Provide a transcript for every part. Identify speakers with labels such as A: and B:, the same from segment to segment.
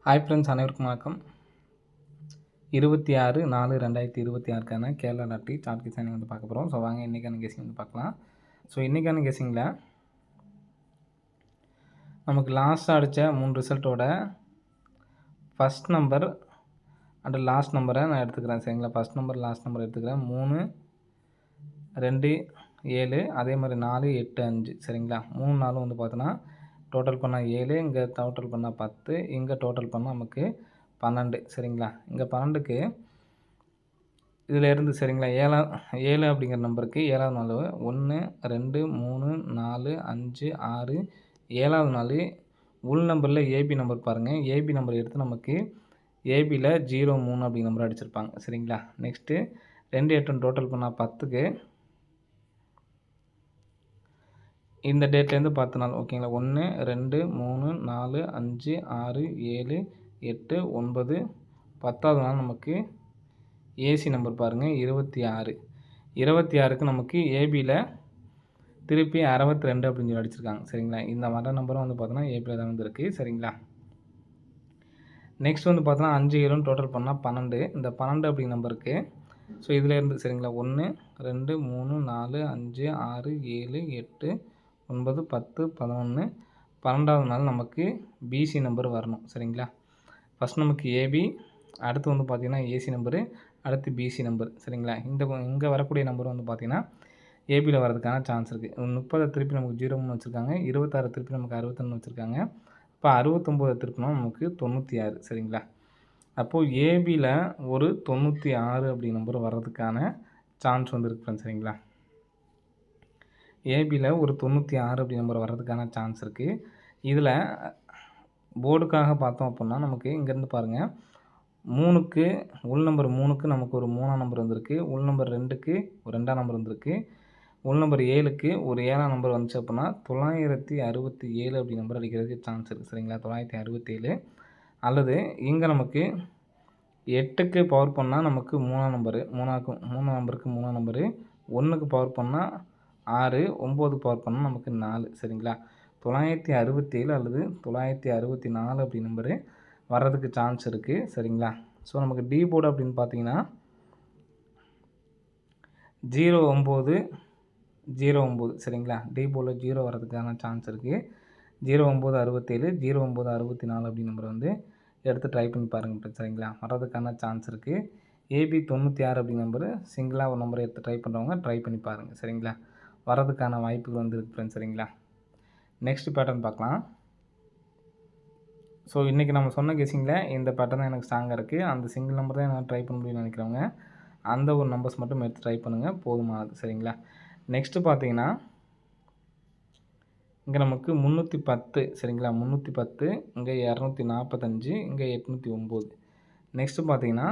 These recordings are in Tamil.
A: ஹாய் ஃப்ரெண்ட்ஸ், அனைவருக்கும் வணக்கம். 26/4/2026க்கான கேரளா லாட்டரி சார்ட் கெஸிங் வந்து பார்க்க போகிறோம். ஸோ வாங்க இன்றைக்கான கெஸிங் வந்து பார்க்கலாம். ஸோ இன்றைக்கான கெஸிங்கில் நமக்கு லாஸ்ட்டாக அடித்த 3 ரிசல்ட்டோட ஃபஸ்ட் நம்பர் அண்ட் லாஸ்ட் நம்பரை நான் எடுத்துக்கிறேன். சரிங்களா, ஃபஸ்ட் நம்பர் லாஸ்ட் நம்பர் எடுத்துக்கிறேன். 3, 2, 7, அதே மாதிரி 4, 8, 5. சரிங்களா, 3 4 வந்து பார்த்தோன்னா டோட்டல் பண்ணால் 7, இங்கே டோட்டல் பண்ணால் 10, இங்கே டோட்டல் பண்ணால் நமக்கு 12. சரிங்களா, இங்கே 12க்கு இதில் இருந்து சரிங்களா 7 அப்படிங்கிற நம்பருக்கு 7வது நாள் 1, 2, 3, 4, 5, 6, 7வது நாள் உள் நம்பரில் ஏபி நம்பர் பாருங்கள். ஏபி நம்பர் எடுத்து நமக்கு ஏபியில் 03 அப்படிங்கிற நம்பர் அடிச்சிருப்பாங்க. சரிங்களா, நெக்ஸ்ட்டு 2, 8 டோட்டல் பண்ணால் 10க்கு இந்த டேட்லேருந்து 10 நாள். ஓகேங்களா, 1, 2, 3, 4, 5, 6, 7, 8, 9, 10வது நாள் நமக்கு ஏசி நம்பர் பாருங்கள் 26. 26க்கு நமக்கு ஏபியில் திருப்பி 62 அப்படின்னு சொல்லி அடிச்சிருக்காங்க. சரிங்களா, இந்த வர நம்பரும் வந்து பார்த்தோன்னா ஏபியில் தான் வந்து இருக்குது. சரிங்களா, நெக்ஸ்ட் வந்து பார்த்தோன்னா 5 7 டோட்டல் பண்ணால் 12. இந்த 12 அப்படிங்கிற நம்பருக்கு ஸோ இதில் இருந்து சரிங்களா 1, 2, 3, 4, 5, 6, 7, 8, 9, 10, 11, 12வது நாள் நமக்கு பிசி நம்பர் வரணும். சரிங்களா, ஃபஸ்ட் நமக்கு ஏபி, அடுத்து வந்து பார்த்திங்கன்னா ஏசி நம்பரு, அடுத்து பிசி நம்பர். சரிங்களா, இங்கே வரக்கூடிய நம்பர் வந்து பார்த்திங்கன்னா ஏபியில் வரதுக்கான சான்ஸ் இருக்குது. 30 திருப்பி நமக்கு 0 வச்சுருக்காங்க, 26 திருப்பி நமக்கு 61 வச்சுருக்காங்க. இப்போ 69 திருப்பினா நமக்கு 96. சரிங்களா, அப்போது ஏபியில் ஒரு 96 அப்படி நம்பர் வர்றதுக்கான சான்ஸ் வந்து இருக்குது ஃப்ரெண்ட்ஸ். சரிங்களா, ஏபியில் ஒரு 96 அப்படி நம்பர் வர்றதுக்கான சான்ஸ் இருக்குது. இதில் போர்டுக்காக பார்த்தோம் அப்படின்னா நமக்கு இங்கேருந்து பாருங்கள் 3க்கு உள் நம்பர் 3க்கு நமக்கு ஒரு 3ஆம் நம்பர் வந்திருக்கு, உள் நம்பர் 2க்கு ஒரு 2ஆம் நம்பர் வந்திருக்கு, உள் நம்பர் 7க்கு ஒரு 7ஆம் நம்பர் வந்துச்சு அப்படின்னா 967 அப்படி நம்பர் அடிக்கிறதுக்கு சான்ஸ் இருக்குது. சரிங்களா, 967. அல்லது இங்கே நமக்கு 8க்கு பவர் பண்ணால் நமக்கு 3ஆம் நம்பரு, 3ஆம் நம்பருக்கு 3ஆம் நம்பரு, 1க்கு பவர் பண்ணால் 6, 9க்கு பவர் பண்ணால் நமக்கு 4. சரிங்களா, 967 அல்லது 964 அப்படி நம்பரு வர்றதுக்கு சான்ஸ் இருக்குது. சரிங்களா, ஸோ நமக்கு டி போர்டு அப்படின்னு பார்த்தீங்கன்னா 0909. சரிங்களா, டி போர்டில் 0 வர்றதுக்கான சான்ஸ் இருக்குது. 0967, 0964 அப்படி நம்பர் வந்து எடுத்து ட்ரை பண்ணி பாருங்கள். சரிங்களா, வர்றதுக்கான சான்ஸ் இருக்குது. ஏபி 96 அப்படி நம்பரு சிங்கிளாக ஒரு நம்பரை எடுத்து ட்ரை பண்ணுறவங்க ட்ரை பண்ணி பாருங்கள். சரிங்களா, வர்றதுக்கான வாய்ப்புகள் வந்து இருக்குது ஃப்ரெண்ட்ஸ். சரிங்களா, நெக்ஸ்ட் பேட்டர்ன் பார்க்கலாம். ஸோ இன்றைக்கி நம்ம சொன்ன கெஸிங்கில் இந்த பேட்டர்ன் தான் எனக்கு ஸ்ட்ராங்காக இருக்குது. அந்த சிங்கிள் நம்பர் தான் நான் ட்ரை பண்ண முடியும்னு நினைக்கிறவங்க அந்த ஒரு நம்பர்ஸ் மட்டும் எடுத்து ட்ரை பண்ணுங்கள், போதுமானது. சரிங்களா, நெக்ஸ்ட்டு பார்த்தீங்கன்னா இங்கே நமக்கு 310. சரிங்களா, 310, இங்கே 245, இங்கே 809. நெக்ஸ்ட்டு பார்த்தீங்கன்னா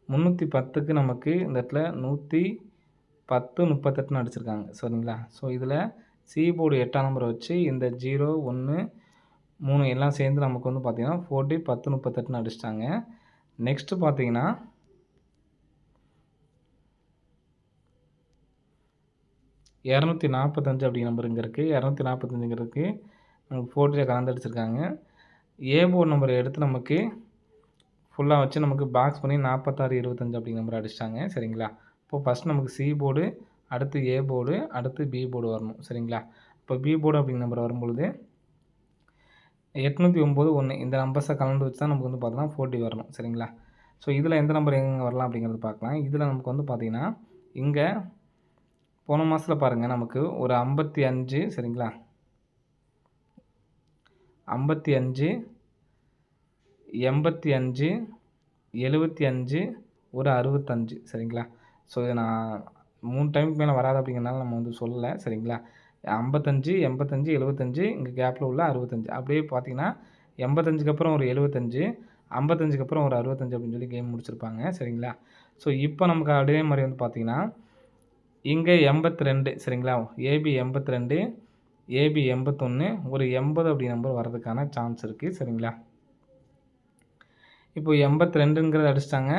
A: 310க்கு நமக்கு இந்த இடத்துல 110 38 அடிச்சிருக்காங்க. சரிங்களா, ஸோ இதில் சி போர்டு 8ஆம் நம்பரை வச்சு இந்த 0 1 3 எல்லாம் சேர்ந்து நமக்கு வந்து பார்த்திங்கன்னா 40 10 38 அடிச்சிட்டாங்க. நெக்ஸ்ட்டு பார்த்தீங்கன்னா 245 அப்படி நம்பர் இங்கே இருக்குது. 245ங்கிறதுக்கு நமக்கு 40 கலந்து அடிச்சிருக்காங்க. ஏ போர்டு நம்பரை எடுத்து நமக்கு ஃபுல்லாக வச்சு நமக்கு பாக்ஸ் பண்ணி 46 25 அப்படி நம்பர் அடிச்சிட்டாங்க. சரிங்களா, இப்போது ஃபஸ்ட் நமக்கு சி போர்டு, அடுத்து ஏ போர்டு, அடுத்து பி போர்டு வரணும். சரிங்களா, இப்போ பி போர்டு அப்படிங்கிற நம்பர் வரும்பொழுது 809 1 இந்த நம்பர்ஸை கலந்து வச்சு தான் நமக்கு வந்து பார்த்தோன்னா 40 வரணும். சரிங்களா, ஸோ இதில் எந்த நம்பர் எங்கே வரலாம் அப்படிங்கிறது பார்க்கலாம். இதில் நமக்கு வந்து பார்த்திங்கன்னா இங்கே போன மாதத்தில் பாருங்கள் நமக்கு ஒரு 55. சரிங்களா, 55 85 75 ஒரு 65. சரிங்களா, ஸோ இதை நான் 3 டைமுக்கு மேலே வராது அப்படிங்கிறனால நம்ம வந்து சொல்லலை. சரிங்களா, 55 85 75 இங்கே கேப்பில் உள்ள 65 அப்படியே பார்த்தீங்கன்னா 85க்கு அப்புறம் ஒரு 75, 55க்கு அப்புறம் ஒரு 65 அப்படின்னு சொல்லி கேம் முடிச்சிருப்பாங்க. சரிங்களா, ஸோ இப்போ நமக்கு அதே மாதிரி வந்து பார்த்திங்கன்னா இங்கே 82. சரிங்களா, ஏபி 82, ஏபி 81, ஒரு 80 அப்படி நம்பர் வர்றதுக்கான சான்ஸ் இருக்குது. சரிங்களா, இப்போ 82ங்கிறத அடிச்சிட்டாங்க,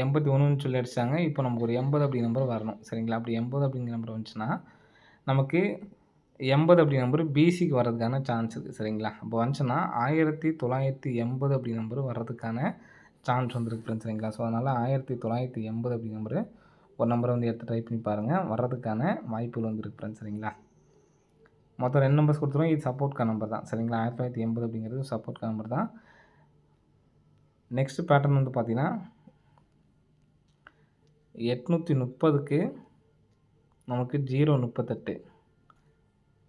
A: 81ன்னு சொல்லி அடிச்சிட்டாங்க. இப்போ நமக்கு ஒரு 80 அப்படி நம்பர் வரணும். சரிங்களா, அப்படி 80 அப்படிங்கிற நம்பர் வந்துச்சுன்னா நமக்கு 80 அப்படி நம்பர் பிசிக்கு வர்றதுக்கான சான்ஸ் இருக்குது சரிங்களா. அப்போ வந்துச்சுன்னா 1980 அப்படி நம்பர் வர்றதுக்கான சான்ஸ் வந்துருக்கு ஃப்ரெண்ட்ஸ் சரிங்களா. ஸோ அதனால் 1980 அப்படி நம்பரு ஒரு நம்பரை வந்து எடுத்து ட்ரை பண்ணி பாருங்கள், வர்றதுக்கான வாய்ப்புகள் வந்துருக்கு ஃப்ரெண்ட்ஸ் சரிங்களா. மொத்தம் 2 நம்பர்ஸ் கொடுத்துருவோம், இது சப்போர்ட்கான நம்பர் தான் சரிங்களா. 1980 அப்படிங்கிறது சப்போர்ட்கான நம்பர் தான். நெக்ஸ்ட் பேட்டர்ன் வந்து பார்த்தீங்கன்னா 830க்கு நமக்கு 038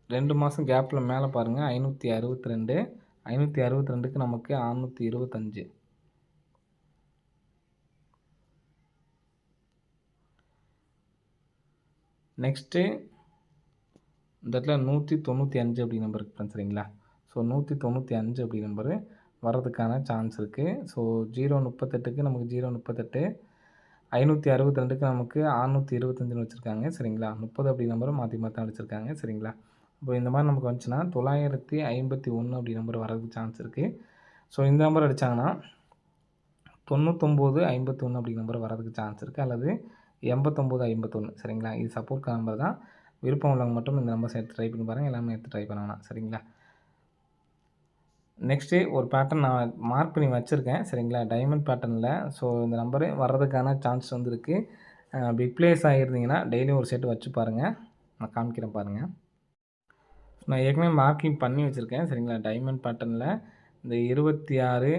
A: 2 மாதம் கேப்பில் மேலே பாருங்கள் 562 562க்கு நமக்கு 625 நெக்ஸ்ட்டு இந்த இடத்துல 195 அப்படி நம்பர் இருக்குது சரிங்களா. ஸோ 195 அப்படி நம்பரு வர்றதுக்கான சான்ஸ் இருக்குது. ஸோ 038க்கு நமக்கு 038 562க்கு நமக்கு 625ன்னு வச்சுருக்காங்க சரிங்களா. 30 அப்படி நம்பரும் மாற்றி மாற்றி அடிச்சிருக்காங்க சரிங்களா. இப்போ இந்த மாதிரி நமக்கு வந்துச்சுன்னா 951 அப்படி நம்பர் வர்றதுக்கு சான்ஸ் இருக்குது. ஸோ இந்த நம்பர் அடித்தாங்கன்னா 9951 அப்படி நம்பர் வர்றதுக்கு சான்ஸ் இருக்குது, அல்லது 8951 சரிங்களா. இது சப்போர்ட் நம்பர் தான். விருப்பம் உள்ளவங்க மட்டும் இந்த நம்பர்ஸ் எடுத்து ட்ரை பண்ணி பாருங்கள், எல்லாமே எடுத்து ட்ரை பண்ண வேணாம் சரிங்களா. நெக்ஸ்ட்டு ஒரு பேட்டர்ன் நான் மார்க் பண்ணி வச்சுருக்கேன் சரிங்களா, டைமண்ட் பேட்டர்னில். ஸோ இந்த நம்பரு வர்றதுக்கான சான்ஸ் வந்து இருக்குது. பிக் பிளேஸ் ஆகிருந்தீங்கன்னா டெய்லியும் ஒரு செட்டு வச்சு பாருங்கள், நான் காமிக்கிறேன் பாருங்கள். நான் ஏற்கனவே மார்க்கிங் பண்ணி வச்சுருக்கேன் சரிங்களா. டைமண்ட் பேட்டர்னில் இந்த 26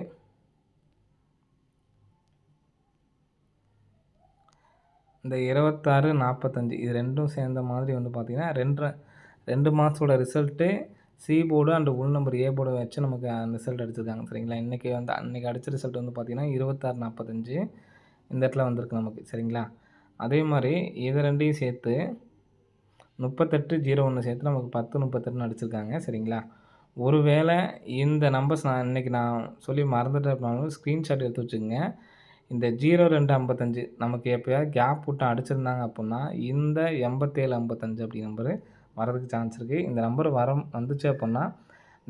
A: இந்த 26 45 இது ரெண்டும் சேர்ந்த மாதிரி வந்து பார்த்திங்கன்னா 2 மாதத்தோட ரிசல்ட்டு சி போர்டு அண்டு உள் நம்பர் ஏ போர்டு வச்சு நமக்கு அந்த ரிசல்ட் அடிச்சிருக்காங்க சரிங்களா. அன்றைக்கி அடித்த ரிசல்ட் வந்து பார்த்திங்கன்னா 26 45 இந்த இடத்துல வந்திருக்கு நமக்கு சரிங்களா. அதே மாதிரி இது ரெண்டையும் சேர்த்து 38 01 சேர்த்து நமக்கு 10 38ன்னு அடிச்சிருக்காங்க சரிங்களா. ஒருவேளை இந்த நம்பர்ஸ் நான் இன்றைக்கி நான் சொல்லி மறந்துட்டேன் அப்படின்னாலும் ஸ்க்ரீன்ஷாட் எடுத்து வச்சுக்கோங்க. இந்த 0255 நமக்கு எப்போயாவது கேப் விட்டு அடிச்சிருந்தாங்க அப்புடின்னா இந்த 87 55 அப்படி நம்பரு வரதுக்கு சான்ஸ் இருக்குது. இந்த நம்பர் வந்துச்சு அப்புடின்னா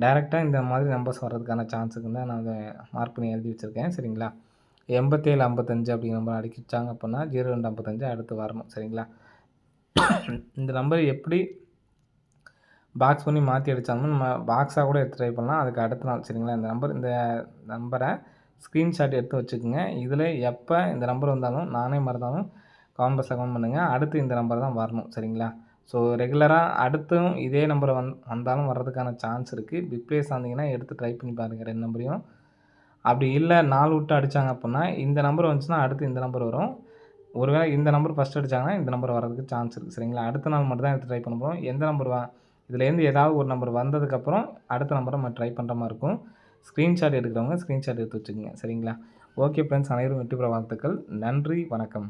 A: டைரெக்டாக இந்த மாதிரி நம்பர்ஸ் வர்றதுக்கான சான்ஸ் இருக்குன்னு தான் நான் அதை மார்க் பண்ணி எழுதி வச்சுருக்கேன் சரிங்களா. 87 55 அப்படி நம்பர் அடிக்கிச்சாங்க அப்புடின்னா 0255 அடுத்து வரணும் சரிங்களா. இந்த நம்பர் எப்படி பாக்ஸ் பண்ணி மாற்றி அடித்தாலும் நம்ம பாக்ஸாக கூட எடுத்து ட்ரை பண்ணலாம், அதுக்கு அடுத்த நாள் சரிங்களா. இந்த நம்பரை ஸ்க்ரீன்ஷாட் எடுத்து வச்சுக்கோங்க. இதில் எப்போ இந்த நம்பர் வந்தாலும் நானே மறந்தாலும் கமெண்ட் பாக்ஸில் கமெண்ட் பண்ணுங்கள், அடுத்து இந்த நம்பர் தான் வரணும் சரிங்களா. ஸோ ரெகுலராக அடுத்தும் இதே நம்பரை வந்தாலும் வர்றதுக்கான சான்ஸ் இருக்குது. பிக் பிளேஸ் ஆனீங்கன்னா எடுத்து ட்ரை பண்ணி பாருங்கள் 2 நம்பரையும். அப்படி இல்லை 4 விட்டு அடித்தாங்க அப்புடின்னா இந்த நம்பர் வந்துச்சுன்னா அடுத்து இந்த நம்பர் வரும். ஒருவேளை இந்த நம்பர் ஃபஸ்ட்டு அடித்தாங்கன்னா இந்த நம்பர் வரதுக்கு சான்ஸ் இருக்குது சரிங்களா. அடுத்த நாள் மட்டும் தான் எடுத்து ட்ரை பண்ண போகிறோம். எந்த நம்பர் இதுலேருந்து ஏதாவது ஒரு நம்பர் வந்ததுக்கப்புறம் அடுத்த நம்பரை நம்ம ட்ரை பண்ணுற மாதிரி இருக்கும். ஸ்க்ரீன்ஷாட் எடுக்கிறவங்க ஸ்க்ரீன்ஷாட் எடுத்து வச்சுக்கோங்க சரிங்களா. ஓகே ஃப்ரெண்ட்ஸ், அனைவரும் வெற்றி பெற வாழ்த்துக்கள். நன்றி, வணக்கம்.